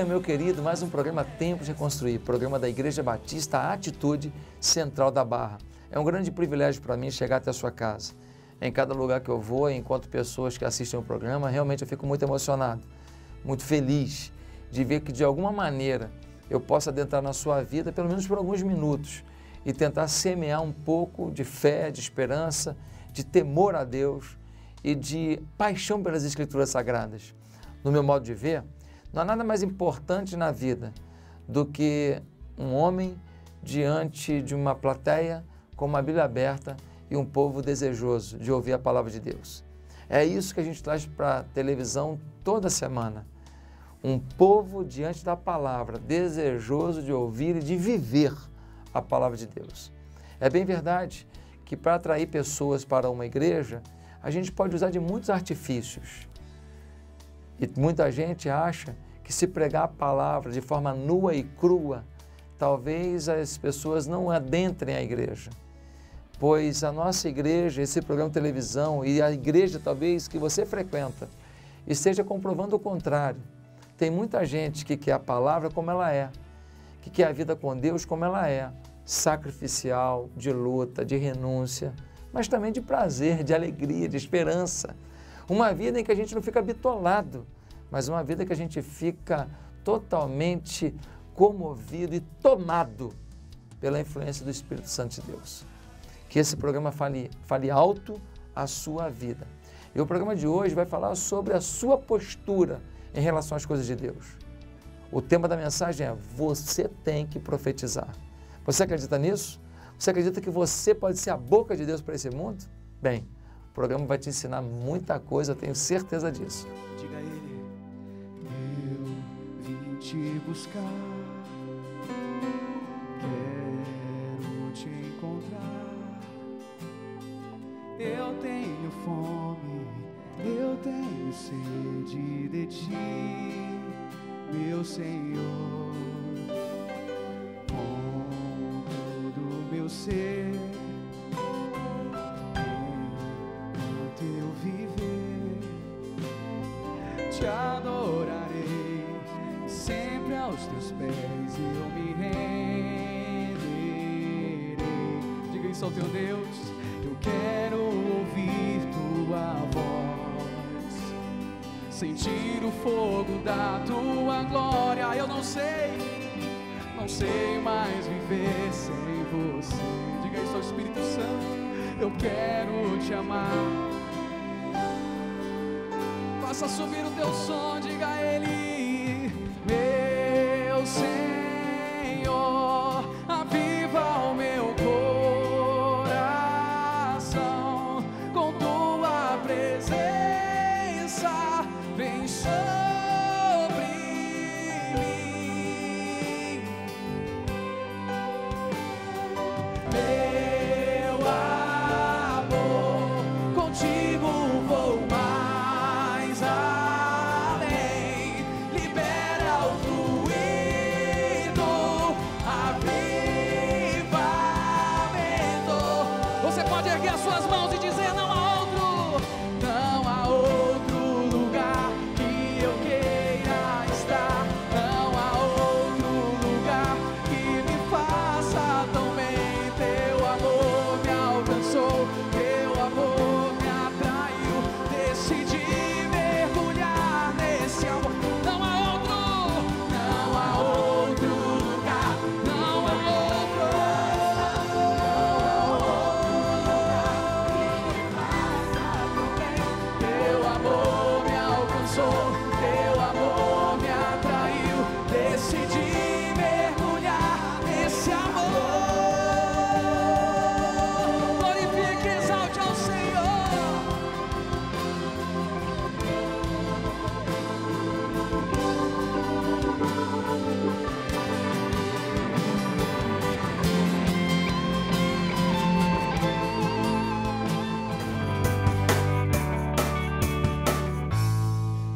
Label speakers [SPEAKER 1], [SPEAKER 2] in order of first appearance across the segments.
[SPEAKER 1] dia, meu querido, mais um programa Tempo de Reconstruir, programa da Igreja Batista Atitude Central da Barra. É um grande privilégio para mim chegar até a sua casa. Em cada lugar que eu vou, encontro pessoas que assistem o programa, realmente eu fico muito emocionado, muito feliz de ver que de alguma maneira eu possa adentrar na sua vida, pelo menos por alguns minutos, e tentar semear um pouco de fé, de esperança, de temor a Deus e de paixão pelas Escrituras Sagradas. No meu modo de ver, não há nada mais importante na vida do que um homem diante de uma plateia com uma Bíblia aberta e um povo desejoso de ouvir a palavra de Deus. É isso que a gente traz para a televisão toda semana. Um povo diante da palavra, desejoso de ouvir e de viver a palavra de Deus. É bem verdade que para atrair pessoas para uma igreja, a gente pode usar de muitos artifícios. E muita gente acha que se pregar a palavra de forma nua e crua, talvez as pessoas não adentrem a igreja. Pois a nossa igreja, esse programa de televisão e a igreja talvez que você frequenta, esteja comprovando o contrário. Tem muita gente que quer a palavra como ela é, que quer a vida com Deus como ela é, sacrificial, de luta, de renúncia, mas também de prazer, de alegria, de esperança. Uma vida em que a gente não fica bitolado, mas uma vida que a gente fica totalmente comovido e tomado pela influência do Espírito Santo de Deus. Que esse programa fale alto a sua vida. E o programa de hoje vai falar sobre a sua postura em relação às coisas de Deus. O tema da mensagem é: você tem que profetizar. Você acredita nisso? Você acredita que você pode ser a boca de Deus para esse mundo? Bem, o programa vai te ensinar muita coisa, eu tenho certeza disso.
[SPEAKER 2] Diga a ele: eu vim te buscar, quero te encontrar. Eu tenho fome, eu tenho sede de ti, meu Senhor. Com todo o meu ser, enquanto eu viver, te adorarei, sempre aos teus pés eu me renderei. Diga isso ao teu Deus: eu quero ouvir tua voz, sentir o fogo da tua glória. Eu não sei mais viver sem você. Diga isso ao Espírito Santo: eu quero te amar. Faça subir o teu som, diga a ele: meu Senhor, aviva o meu coração com tua presença, vem sobre mim. Meu amor, contigo vou mais além. Libera o fluido, avivamento. Você pode erguer as suas mãos e dizer: não há outro lugar que eu queira estar. Não há outro lugar que me faça tão bem. Teu amor me alcançou, teu amor me atraiu. Decidi mergulhar nesse amor. Não há outro lugar, não há outro lugar. Teu amor me alcançou, teu amor me atraiu. Decidi mergulhar nesse amor. Glorifique e exalte ao Senhor.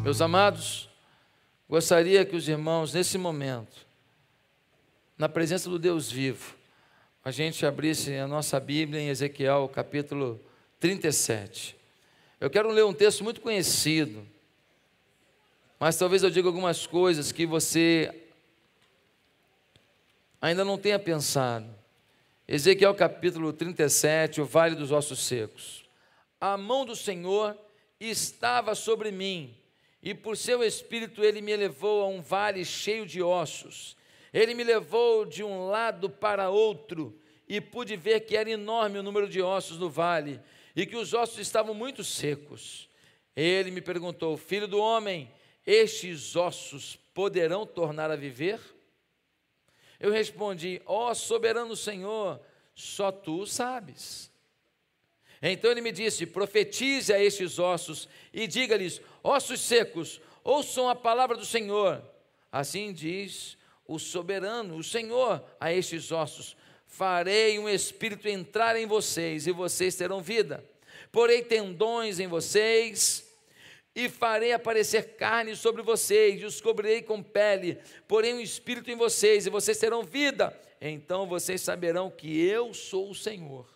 [SPEAKER 1] Meus amados, gostaria que os irmãos, nesse momento, na presença do Deus vivo, a gente abrisse a nossa Bíblia em Ezequiel, capítulo 37. Eu quero ler um texto muito conhecido, Mas talvez eu diga algumas coisas que você ainda não tenha pensado. Ezequiel capítulo 37, o vale dos ossos secos. A mão do Senhor estava sobre mim, e por seu espírito ele me levou a um vale cheio de ossos. Ele me levou de um lado para outro, e pude ver que era enorme o número de ossos no vale, e que os ossos estavam muito secos. Ele me perguntou: filho do homem, estes ossos poderão tornar a viver? Eu respondi: ó soberano Senhor, só tu sabes. Então ele me disse: profetize a estes ossos e diga-lhes: ossos secos, ouçam a palavra do Senhor. Assim diz o soberano, o Senhor, a estes ossos: farei um espírito entrar em vocês e vocês terão vida. Porei tendões em vocês e farei aparecer carne sobre vocês, e os cobrirei com pele, porém um espírito em vocês, e vocês terão vida. Então vocês saberão que eu sou o Senhor.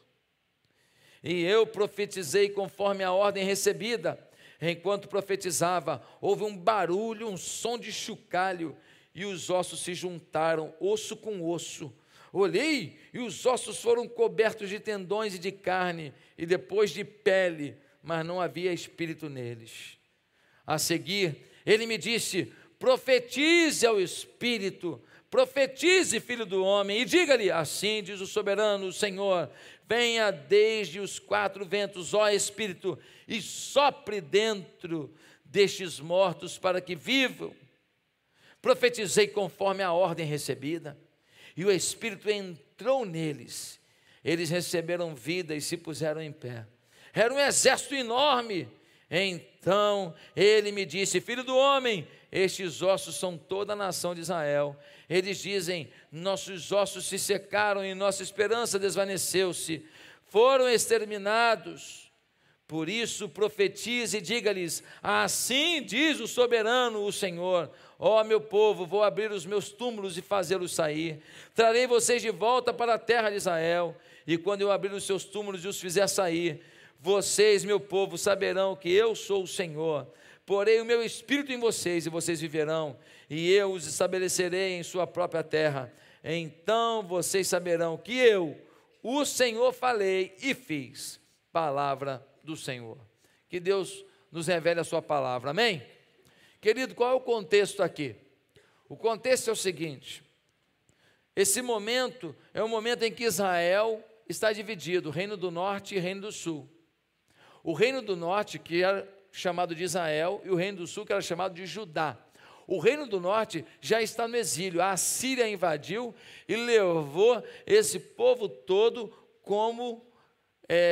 [SPEAKER 1] E eu profetizei conforme a ordem recebida. Enquanto profetizava, houve um barulho, um som de chocalho, e os ossos se juntaram, osso com osso. Olhei, e os ossos foram cobertos de tendões e de carne, e depois de pele, mas não havia espírito neles. A seguir, ele me disse: profetize ao Espírito, profetize, filho do homem, e diga-lhe: assim diz o soberano, o Senhor, venha desde os quatro ventos, ó Espírito, e sopre dentro destes mortos para que vivam. Profetizei conforme a ordem recebida, e o Espírito entrou neles. Eles receberam vida e se puseram em pé. Era um exército enorme. Então ele me disse: filho do homem, estes ossos são toda a nação de Israel. Eles dizem: nossos ossos se secaram e nossa esperança desvaneceu-se, foram exterminados. Por isso profetize e diga-lhes: assim diz o soberano, o Senhor: ó meu povo, vou abrir os meus túmulos e fazê-los sair. Trarei vocês de volta para a terra de Israel. E quando eu abrir os seus túmulos e os fizer sair, vocês, meu povo, saberão que eu sou o Senhor. Porei o meu espírito em vocês e vocês viverão, e eu os estabelecerei em sua própria terra. Então vocês saberão que eu, o Senhor, falei e fiz. Palavra do Senhor. Que Deus nos revele a sua palavra, amém? Querido, qual é o contexto aqui? O contexto é o seguinte: esse momento é um momento em que Israel está dividido, Reino do Norte e Reino do Sul. O Reino do Norte, que era chamado de Israel, e o Reino do Sul, que era chamado de Judá. O Reino do Norte já está no exílio. A Assíria invadiu e levou esse povo todo como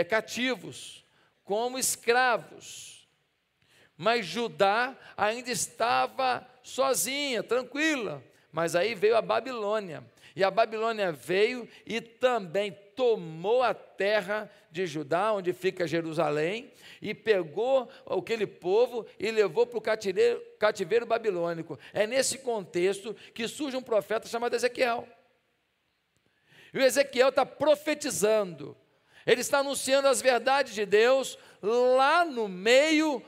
[SPEAKER 1] cativos, como escravos. Mas Judá ainda estava sozinha, tranquila. Mas aí veio a Babilônia. E a Babilônia veio e também tomou a terra de Judá, onde fica Jerusalém, e pegou aquele povo e levou para o cativeiro babilônico. É nesse contexto que surge um profeta chamado Ezequiel. E o Ezequiel está profetizando, ele está anunciando as verdades de Deus lá no meio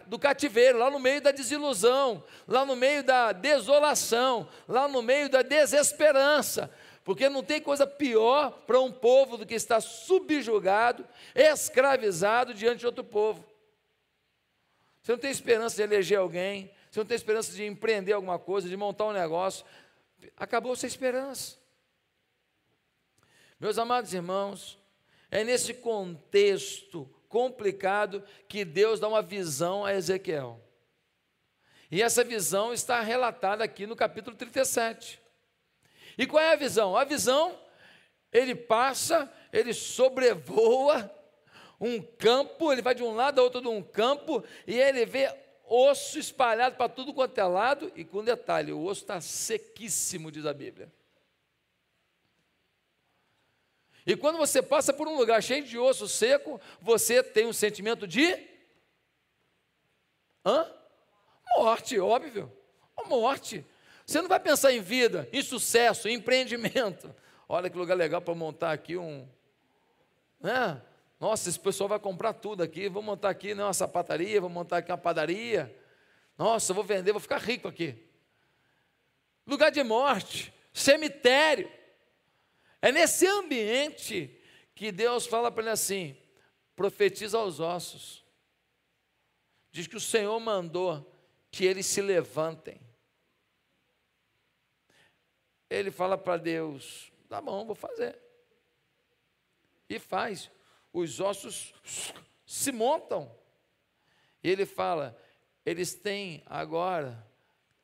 [SPEAKER 1] do cativeiro, lá no meio da desilusão, lá no meio da desolação, lá no meio da desesperança, porque não tem coisa pior para um povo do que estar subjugado, escravizado diante de outro povo. Você não tem esperança de eleger alguém, você não tem esperança de empreender alguma coisa, de montar um negócio, acabou essa esperança. Meus amados irmãos, é nesse contexto complicado que Deus dá uma visão a Ezequiel. E essa visão está relatada aqui no capítulo 37. E qual é a visão? A visão, ele passa, ele sobrevoa um campo, ele vai de um lado a outro de um campo, e ele vê osso espalhado para tudo quanto é lado, e com detalhe, o osso está sequíssimo, diz a Bíblia. E quando você passa por um lugar cheio de osso seco, você tem um sentimento de morte, óbvio, morte. Você não vai pensar em vida, em sucesso, em empreendimento. Olha que lugar legal para montar aqui Nossa, esse pessoal vai comprar tudo aqui, vou montar aqui uma sapataria, vou montar aqui uma padaria. Nossa, eu vou vender, vou ficar rico aqui. Lugar de morte, cemitério. É nesse ambiente que Deus fala para ele assim: profetiza aos ossos. Diz que o Senhor mandou que eles se levantem. Ele fala para Deus: tá bom, vou fazer. E faz. Os ossos se montam. E ele fala: eles têm agora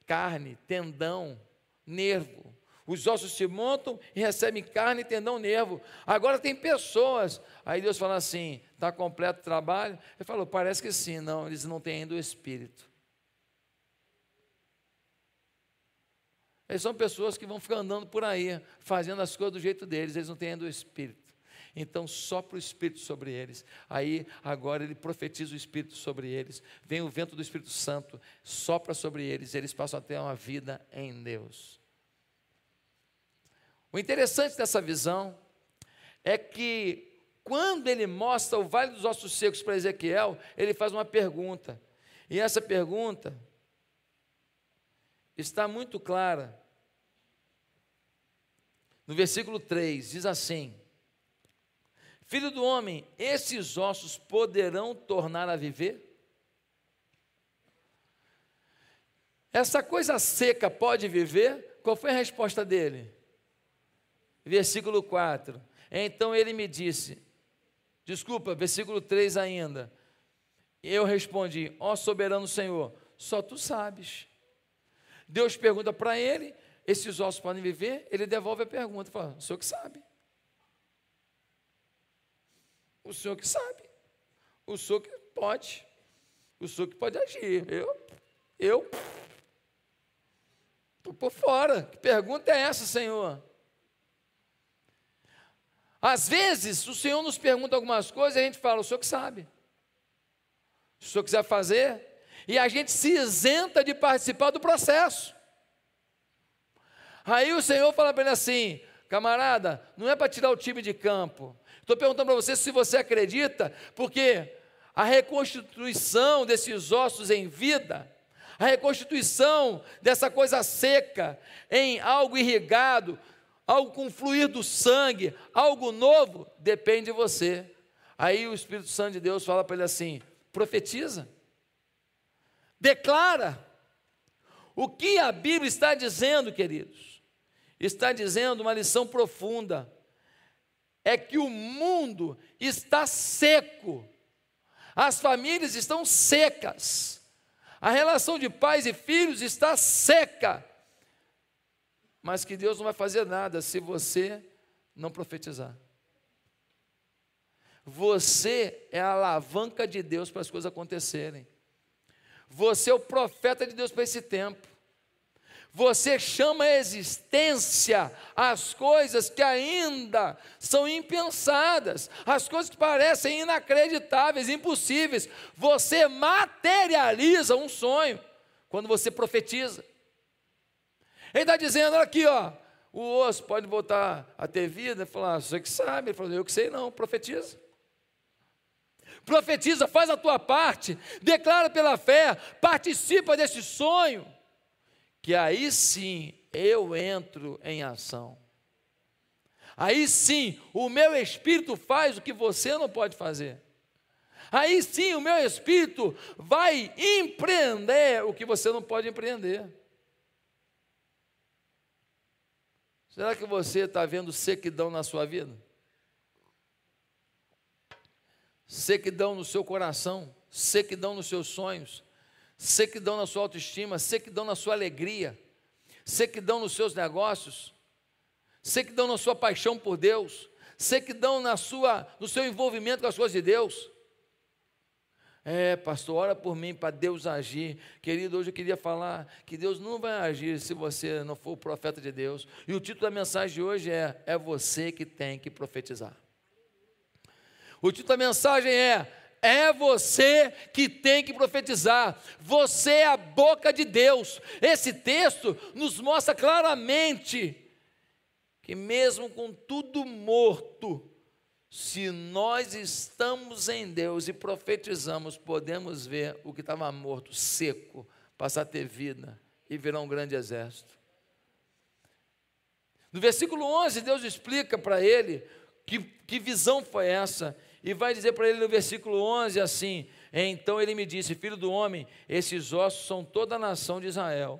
[SPEAKER 1] carne, tendão, nervo. Os ossos se montam e recebem carne, tendão, nervo. Agora tem pessoas. Aí Deus fala assim: está completo o trabalho? Ele falou: parece que sim. Não, eles não têm ainda o Espírito. Eles são pessoas que vão ficar andando por aí, fazendo as coisas do jeito deles. Eles não têm ainda o Espírito. Então sopra o Espírito sobre eles. Aí agora ele profetiza o Espírito sobre eles. Vem o vento do Espírito Santo, sopra sobre eles. Eles passam a ter uma vida em Deus. O interessante dessa visão é que quando ele mostra o Vale dos Ossos Secos para Ezequiel, ele faz uma pergunta. E essa pergunta está muito clara. No versículo 3, diz assim: Filho do homem, esses ossos poderão tornar a viver? Essa coisa seca pode viver? Qual foi a resposta dele? Versículo 4. Então ele me disse, versículo 3 ainda. Eu respondi: ó soberano Senhor, só tu sabes. Deus pergunta para ele: esses ossos podem viver? Ele devolve a pergunta, fala: o senhor que sabe. O senhor que sabe. O senhor que pode. O senhor que pode agir. Eu estou por fora. Que pergunta é essa, Senhor? Às vezes, o Senhor nos pergunta algumas coisas e a gente fala: o senhor que sabe. Se o senhor quiser fazer, e a gente se isenta de participar do processo. Aí o Senhor fala para ele assim: camarada, não é para tirar o time de campo. Estou perguntando para você se você acredita, porque a reconstituição desses ossos em vida, a reconstituição dessa coisa seca em algo irrigado, algo com fluir do sangue, algo novo, depende de você. Aí o Espírito Santo de Deus fala para ele assim: profetiza, declara. O que a Bíblia está dizendo, queridos? Está dizendo uma lição profunda. É que o mundo está seco, as famílias estão secas, a relação de pais e filhos está seca, mas que Deus não vai fazer nada se você não profetizar. Você é a alavanca de Deus para as coisas acontecerem. Você é o profeta de Deus para esse tempo. Você chama a existência as coisas que ainda são impensadas, as coisas que parecem inacreditáveis, impossíveis. Você materializa um sonho quando você profetiza. Ele está dizendo: olha aqui, ó, o osso pode voltar a ter vida. Ele falou: você que sabe. Ele falou: eu que sei não, profetiza. Profetiza, faz a tua parte, declara pela fé, participa desse sonho, que aí sim eu entro em ação. Aí sim o meu espírito faz o que você não pode fazer. Aí sim o meu espírito vai empreender o que você não pode empreender. Será que você está vendo sequidão na sua vida? Sequidão no seu coração, sequidão nos seus sonhos, sequidão na sua autoestima, sequidão na sua alegria, sequidão nos seus negócios, sequidão na sua paixão por Deus, sequidão no seu envolvimento com as coisas de Deus. Pastor, ora por mim para Deus agir. Querido, hoje eu queria falar que Deus não vai agir se você não for o profeta de Deus. E o título da mensagem de hoje é você que tem que profetizar. O título da mensagem é você que tem que profetizar. Você é a boca de Deus. Esse texto nos mostra claramente que mesmo com tudo morto, se nós estamos em Deus e profetizamos, podemos ver o que estava morto, seco, passar a ter vida e virar um grande exército. No versículo 11, Deus explica para ele que visão foi essa, e vai dizer para ele no versículo 11 assim: então ele me disse, filho do homem, esses ossos são toda a nação de Israel.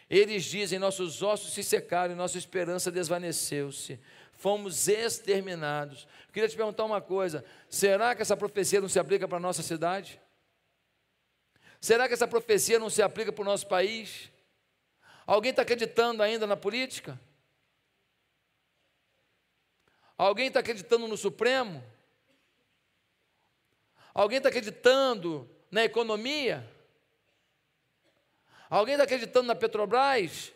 [SPEAKER 1] Eles dizem, nossos ossos se secaram e nossa esperança desvaneceu-se, fomos exterminados. Eu queria te perguntar uma coisa: será que essa profecia não se aplica para a nossa cidade? Será que essa profecia não se aplica para o nosso país? Alguém está acreditando ainda na política? Alguém está acreditando no Supremo? Alguém está acreditando na economia? Alguém está acreditando na Petrobras?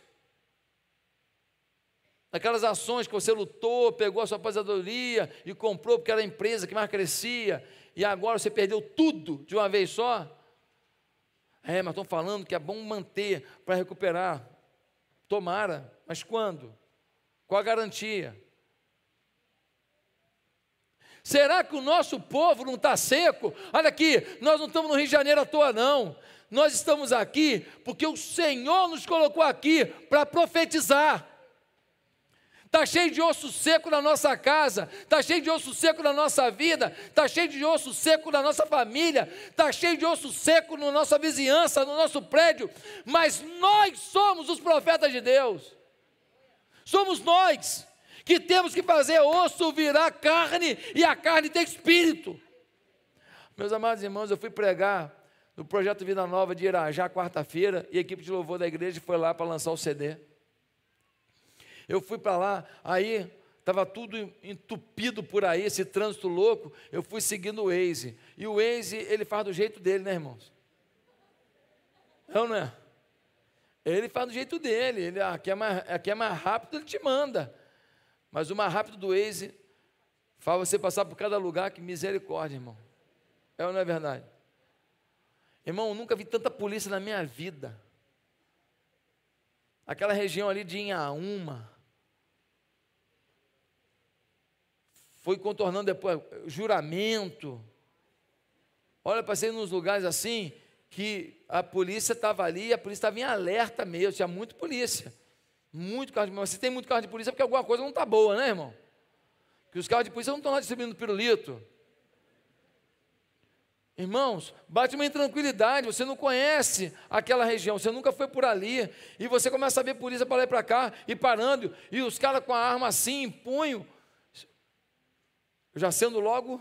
[SPEAKER 1] Naquelas ações que você lutou, pegou a sua aposentadoria e comprou porque era a empresa que mais crescia, e agora você perdeu tudo de uma vez só? Mas estão falando que é bom manter para recuperar. Tomara, mas quando? Qual a garantia? Será que o nosso povo não está seco? Olha aqui, nós não estamos no Rio de Janeiro à toa não. Nós estamos aqui porque o Senhor nos colocou aqui para profetizar. Está cheio de osso seco na nossa casa, está cheio de osso seco na nossa vida, está cheio de osso seco na nossa família, está cheio de osso seco na nossa vizinhança, no nosso prédio, mas nós somos os profetas de Deus. Somos nós que temos que fazer osso virar carne, e a carne tem espírito. Meus amados irmãos, eu fui pregar no Projeto Vida Nova de Irajá, quarta-feira, e a equipe de louvor da igreja foi lá para lançar o CD. Eu fui para lá, aí estava tudo entupido por aí, esse trânsito louco, eu fui seguindo o Waze, e o Waze, ele faz do jeito dele, né, irmãos? Não é? Ele faz do jeito dele, ele, aqui é mais rápido, ele te manda. Mas o mais rápido do Waze faz você passar por cada lugar, que misericórdia, irmão. É ou não é verdade? Irmão, eu nunca vi tanta polícia na minha vida. Aquela região ali de Inhaúma, foi contornando depois, Juramento. Olha, passei nos lugares assim, que a polícia estava ali, a polícia estava em alerta mesmo, tinha muita polícia. Muito carro de polícia. Se tem muito carro de polícia é porque alguma coisa não está boa, né, irmão? Que os carros de polícia não estão lá distribuindo pirulito. Irmãos, bate uma intranquilidade, você não conhece aquela região, você nunca foi por ali, e você começa a ver polícia para lá e para cá, e parando, e os caras com a arma assim, em punho, já sendo logo,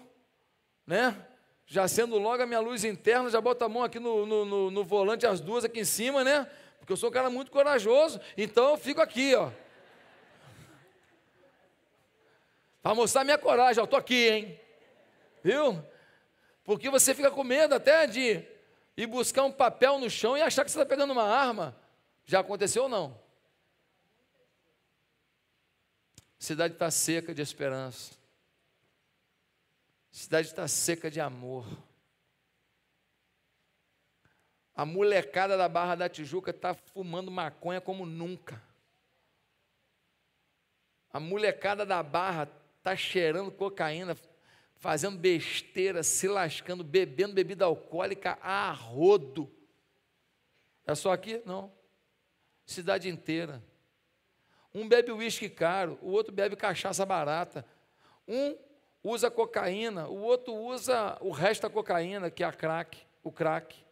[SPEAKER 1] né? Já sendo logo a minha luz interna, já bota a mão aqui no volante, as duas aqui em cima, né? Porque eu sou um cara muito corajoso, então eu fico aqui, ó. Para mostrar minha coragem, ó, estou aqui, hein? Viu? Porque você fica com medo até de ir buscar um papel no chão e achar que você está pegando uma arma. Já aconteceu ou não? A cidade está seca de esperança. A cidade está seca de amor. A molecada da Barra da Tijuca está fumando maconha como nunca. A molecada da Barra está cheirando cocaína, fazendo besteira, se lascando, bebendo bebida alcoólica a rodo. É só aqui? Não. Cidade inteira. Um bebe uísque caro, o outro bebe cachaça barata. Um usa cocaína, o outro usa o resto da cocaína, que é o crack.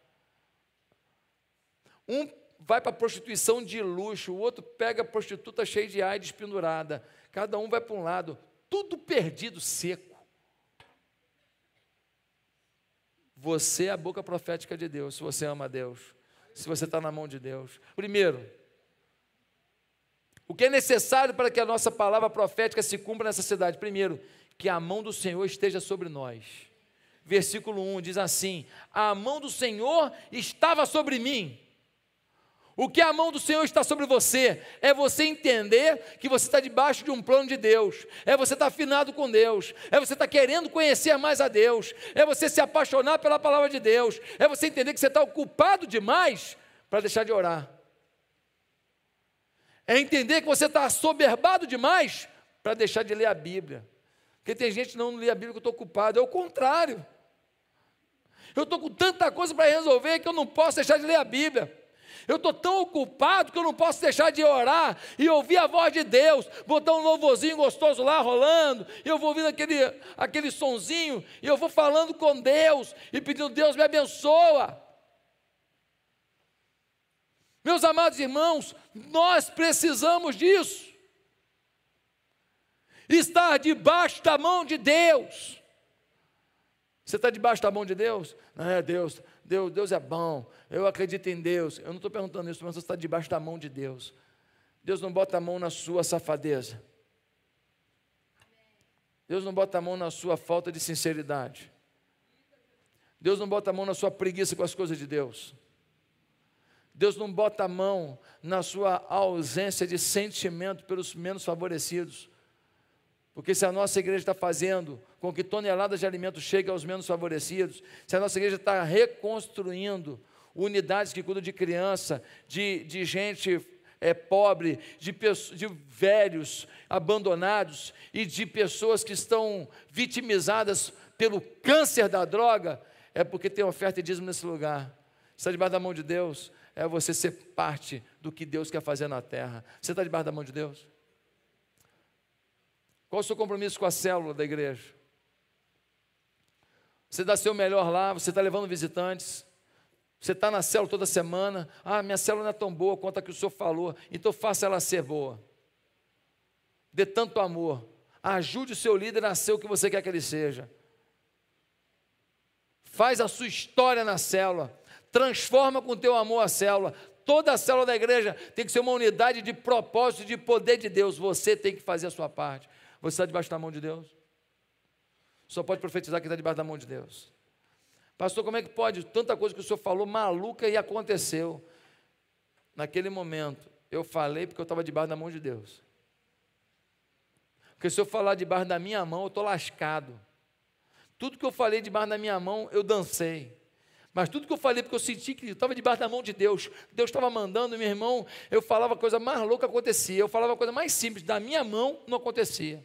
[SPEAKER 1] Um vai para a prostituição de luxo, o outro pega a prostituta cheia de AIDS pendurada. Cada um vai para um lado, tudo perdido, seco. Você é a boca profética de Deus, se você ama a Deus, se você está na mão de Deus. Primeiro, o que é necessário para que a nossa palavra profética se cumpra nessa cidade? Primeiro, que a mão do Senhor esteja sobre nós. Versículo 1 diz assim: a mão do Senhor estava sobre mim. O que a mão do Senhor está sobre você? É você entender que você está debaixo de um plano de Deus, é você estar afinado com Deus, é você estar querendo conhecer mais a Deus, é você se apaixonar pela palavra de Deus, é você entender que você está ocupado demais para deixar de orar, é entender que você está assoberbado demais para deixar de ler a Bíblia, porque tem gente que não lê a Bíblia que eu estou ocupado, é o contrário. Eu estou com tanta coisa para resolver que eu não posso deixar de ler a Bíblia. Eu estou tão ocupado que eu não posso deixar de orar e ouvir a voz de Deus, botar um louvorzinho gostoso lá rolando, e eu vou ouvindo aquele sonzinho, e eu vou falando com Deus, e pedindo, Deus me abençoa. Meus amados irmãos, nós precisamos disso. Estar debaixo da mão de Deus. Você está debaixo da mão de Deus? Não é Deus. Deus é bom, eu acredito em Deus. Eu não estou perguntando isso, mas você está debaixo da mão de Deus. Deus não bota a mão na sua safadeza. Deus não bota a mão na sua falta de sinceridade. Deus não bota a mão na sua preguiça com as coisas de Deus. Deus não bota a mão na sua ausência de sentimento pelos menos favorecidos. Porque se a nossa igreja está fazendo com que toneladas de alimentos cheguem aos menos favorecidos, se a nossa igreja está reconstruindo unidades que cuidam de criança, de gente pobre, de velhos abandonados e de pessoas que estão vitimizadas pelo câncer da droga, é porque tem oferta e dízimo nesse lugar. Você está debaixo da mão de Deus, é você ser parte do que Deus quer fazer na terra. Você está debaixo da mão de Deus? Qual o seu compromisso com a célula da igreja? Você dá seu melhor lá, você está levando visitantes, você está na célula toda semana. Minha célula não é tão boa quanto a que o senhor falou, então faça ela ser boa. Dê tanto amor, ajude o seu líder a ser o que você quer que ele seja. Faz a sua história na célula, transforma com o teu amor a célula. Toda a célula da igreja tem que ser uma unidade de propósito e de poder de Deus. Você tem que fazer a sua parte. Você está debaixo da mão de Deus? Só pode profetizar quem está debaixo da mão de Deus. Pastor, como é que pode? Tanta coisa que o senhor falou maluca e aconteceu. Naquele momento, eu falei porque eu estava debaixo da mão de Deus. Porque se eu falar debaixo da minha mão, eu estou lascado. Tudo que eu falei debaixo da minha mão, eu dancei. Mas tudo que eu falei, porque eu senti que estava debaixo da mão de Deus, Deus estava mandando, meu irmão, eu falava a coisa mais louca, acontecia, eu falava a coisa mais simples, da minha mão não acontecia.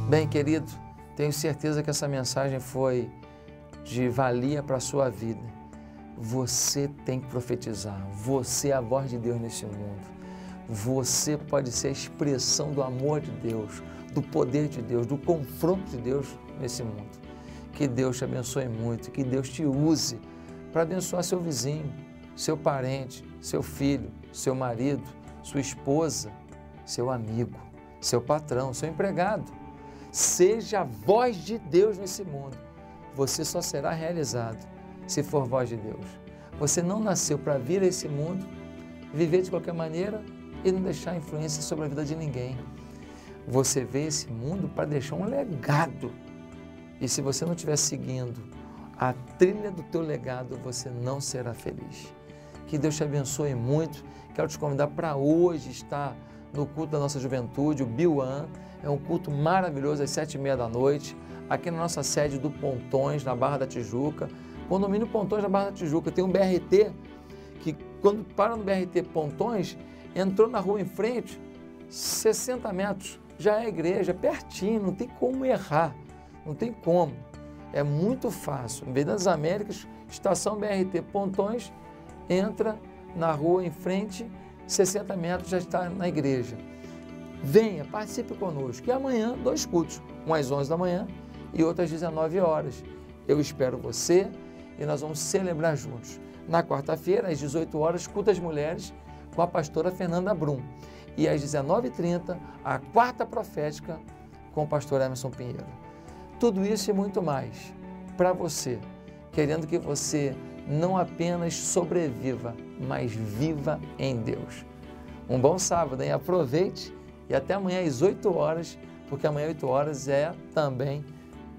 [SPEAKER 1] Bem, querido, tenho certeza que essa mensagem foi de valia para a sua vida. Você tem que profetizar, você é a voz de Deus nesse mundo. Você pode ser a expressão do amor de Deus, do poder de Deus, do confronto de Deus nesse mundo. Que Deus te abençoe muito, que Deus te use para abençoar seu vizinho, seu parente, seu filho, seu marido, sua esposa, seu amigo, seu patrão, seu empregado. Seja a voz de Deus nesse mundo. Você só será realizado se for voz de Deus. Você não nasceu para vir a esse mundo, viver de qualquer maneira e não deixar influência sobre a vida de ninguém. Você veio a esse mundo para deixar um legado. E se você não estiver seguindo a trilha do teu legado, você não será feliz. Que Deus te abençoe muito. Quero te convidar para hoje estar no culto da nossa juventude, o Biuan. É um culto maravilhoso às 7h30 da noite, aqui na nossa sede do Pontões, na Barra da Tijuca. Condomínio Pontões na Barra da Tijuca. Tem um BRT que, quando para no BRT Pontões, entrou na rua em frente, 60 metros. Já é a igreja, pertinho, não tem como errar, não tem como. É muito fácil. Em Venda das Américas, estação BRT Pontões, entra na rua em frente, 60 metros já está na igreja. Venha, participe conosco. E amanhã, 2 cultos, um às 11 da manhã e outro às 19 horas. Eu espero você e nós vamos celebrar juntos. Na quarta-feira, às 18 horas, culto às mulheres com a pastora Fernanda Brum. E às 19h30, a quarta profética com o pastor Emerson Pinheiro. Tudo isso e muito mais para você, querendo que você não apenas sobreviva, mas viva em Deus. Um bom sábado, hein? Aproveite e até amanhã às 8 horas, porque amanhã às 8 horas é também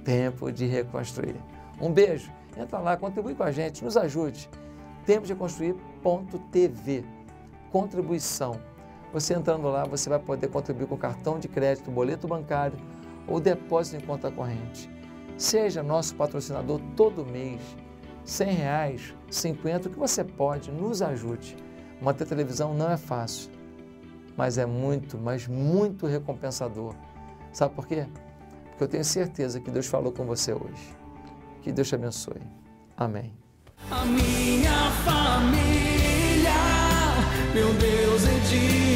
[SPEAKER 1] tempo de reconstruir. Um beijo, entra lá, contribui com a gente, nos ajude. Tempo de reconstruir.tv, contribuição. Você entrando lá, você vai poder contribuir com cartão de crédito, boleto bancário ou depósito em conta corrente. Seja nosso patrocinador todo mês, R$100, 50, o que você pode, nos ajude. Manter televisão não é fácil, mas é muito, mas muito recompensador. Sabe por quê? porque eu tenho certeza que Deus falou com você hoje. Que Deus te abençoe. Amém.
[SPEAKER 2] A minha família, meu Deus, é de